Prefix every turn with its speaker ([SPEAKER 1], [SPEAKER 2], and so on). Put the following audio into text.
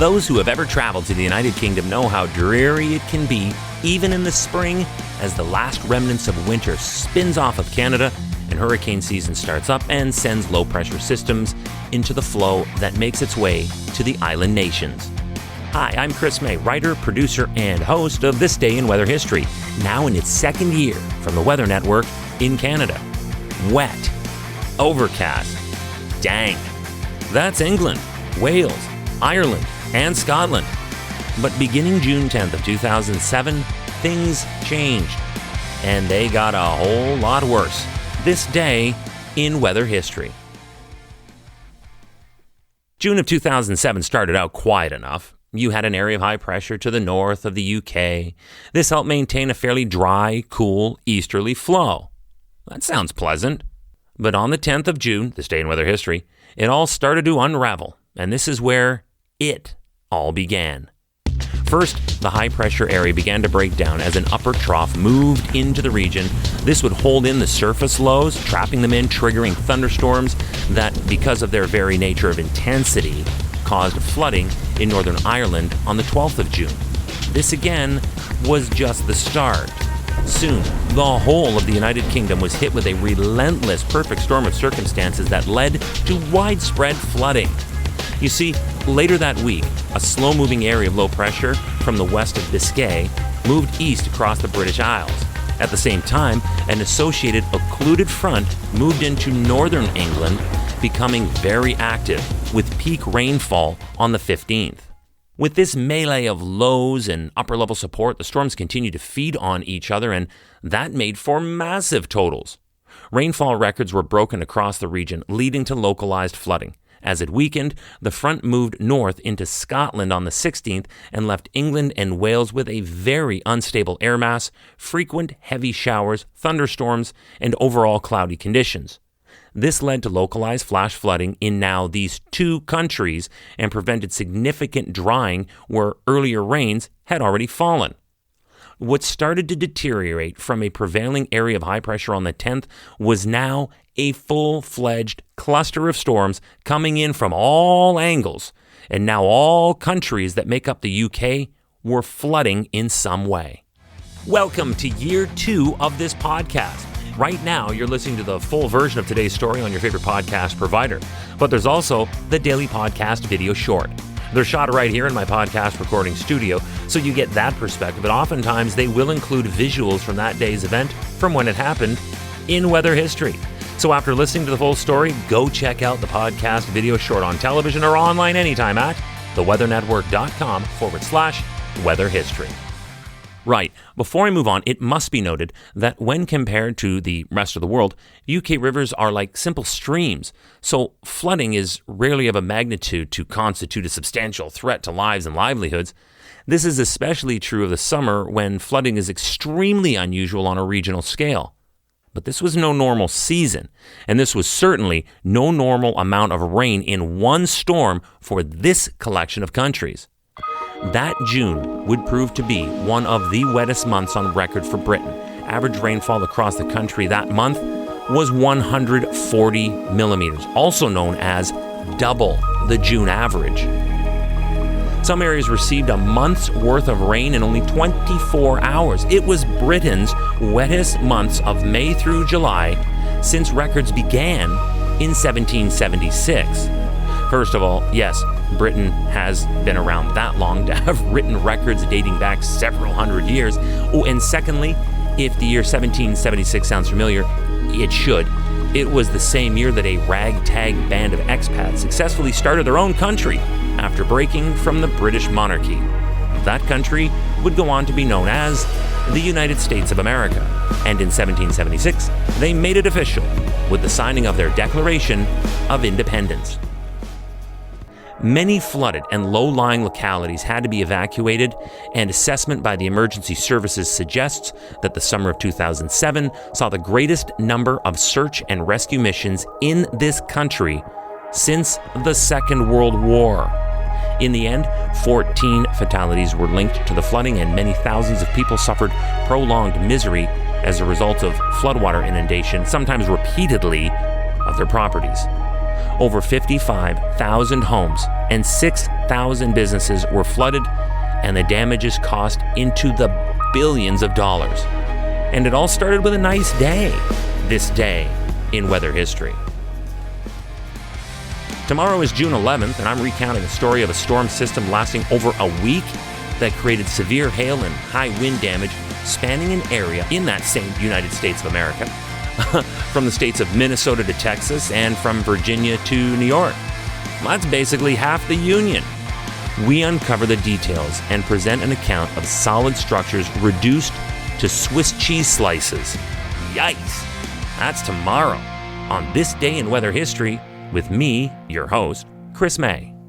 [SPEAKER 1] Those who have ever traveled to the United Kingdom know how dreary it can be, even in the spring, as the last remnants of winter spins off of Canada and hurricane season starts up and sends low-pressure systems into the flow that makes its way to the island nations. Hi, I'm Chris May, writer, producer, and host of This Day in Weather History, now in its second year from the Weather Network in Canada. Wet, overcast, dank. That's England, Wales, Ireland, and Scotland. But beginning June 10th of 2007, things changed, and they got a whole lot worse. This day in weather history. June of 2007 started out quiet enough. You had an area of high pressure to the north of the UK. This helped maintain a fairly dry, cool, easterly flow. That sounds pleasant. But on the 10th of June, this day in weather history, it all started to unravel, and this is where it all began. First, the high-pressure area began to break down as an upper trough moved into the region. This would hold in the surface lows, trapping them in, triggering thunderstorms that, because of their very nature of intensity, caused flooding in Northern Ireland on the 12th of June. This again was just the start. Soon, the whole of the United Kingdom was hit with a relentless perfect storm of circumstances that led to widespread flooding. You see, later that week, a slow-moving area of low pressure from the west of Biscay moved east across the British Isles. At the same time, an associated occluded front moved into northern England, becoming very active, with peak rainfall on the 15th. With this melee of lows and upper-level support, the storms continued to feed on each other, and that made for massive totals. Rainfall records were broken across the region, leading to localized flooding. As it weakened, the front moved north into Scotland on the 16th and left England and Wales with a very unstable air mass, frequent heavy showers, thunderstorms, and overall cloudy conditions. This led to localized flash flooding in now these two countries and prevented significant drying where earlier rains had already fallen. What started to deteriorate from a prevailing area of high pressure on the 10th was now a full-fledged cluster of storms coming in from all angles, and now all countries that make up the UK were flooding in some way. Welcome to year 2 of this podcast. Right now, you're listening to the full version of today's story on your favorite podcast provider, but there's also the daily podcast video short. They're shot right here in my podcast recording studio, so you get that perspective, but oftentimes they will include visuals from that day's event from when it happened in weather history. So after listening to the full story, go check out the podcast video short on television or online anytime at theweathernetwork.com/weather history. Right, before I move on, it must be noted that when compared to the rest of the world, UK rivers are like simple streams, so flooding is rarely of a magnitude to constitute a substantial threat to lives and livelihoods. This is especially true of the summer when flooding is extremely unusual on a regional scale. But this was no normal season, and this was certainly no normal amount of rain in one storm for this collection of countries. That June would prove to be one of the wettest months on record for Britain. Average rainfall across the country that month was 140 millimeters, also known as double the June average. Some areas received a month's worth of rain in only 24 hours. It was Britain's wettest months of May through July since records began in 1776. First of all, yes, Britain has been around that long to have written records dating back several hundred years. Oh, and secondly, if the year 1776 sounds familiar, it should. It was the same year that a ragtag band of expats successfully started their own country after breaking from the British monarchy. That country would go on to be known as the United States of America, and in 1776, they made it official with the signing of their Declaration of Independence. Many flooded and low-lying localities had to be evacuated, and assessment by the emergency services suggests that the summer of 2007 saw the greatest number of search and rescue missions in this country since the Second World War. In the end, 14 fatalities were linked to the flooding, and many thousands of people suffered prolonged misery as a result of floodwater inundation, sometimes repeatedly, of their properties. Over 55,000 homes and 6,000 businesses were flooded, and the damages cost into the billions of dollars. And it all started with a nice day, this day in weather history. Tomorrow is June 11th, and I'm recounting a story of a storm system lasting over a week that created severe hail and high wind damage spanning an area in that same United States of America, from the states of Minnesota to Texas and from Virginia to New York. That's basically half the union. We uncover the details and present an account of solid structures reduced to Swiss cheese slices. Yikes! That's tomorrow on This Day in Weather History with me, your host, Chris May.